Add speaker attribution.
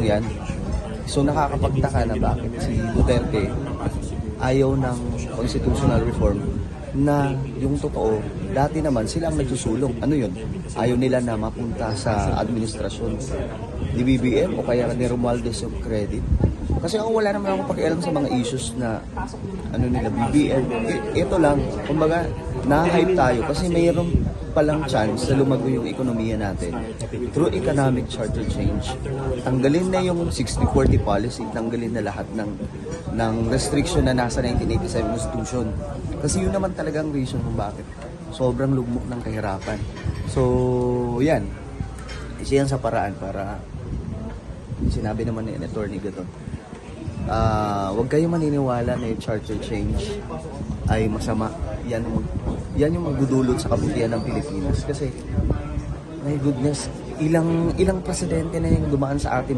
Speaker 1: yan. So nakakapagtaka na bakit si Duterte ayaw ng constitutional reform na yung totoo, dati naman sila ang nagsusulong. Ano yun? Ayaw nila na mapunta sa administrasyon ni BBM o kaya ni Romualdez yung credit. Kasi ako wala naman ako pakialam sa mga issues na ano nila BBM. Ito lang, kumbaga, na-hype tayo kasi mayroon palang chance na lumago yung ekonomiya natin through economic charter change. Tanggalin na yung 60-40 policy, tanggalin na lahat ng restriction na nasa 1987 Constitution. Kasi yun naman talagang reason kung bakit sobrang lugmok ng kahirapan. So, yan. Isa yan sa paraan para sinabi naman ni Attorney Gato. Huwag kayong maniniwala na yung charter change ay masama. Yan yung magdudulot sa kabutihan ng Pilipinas. Kasi, my goodness, ilang presidente na yung dumaan sa atin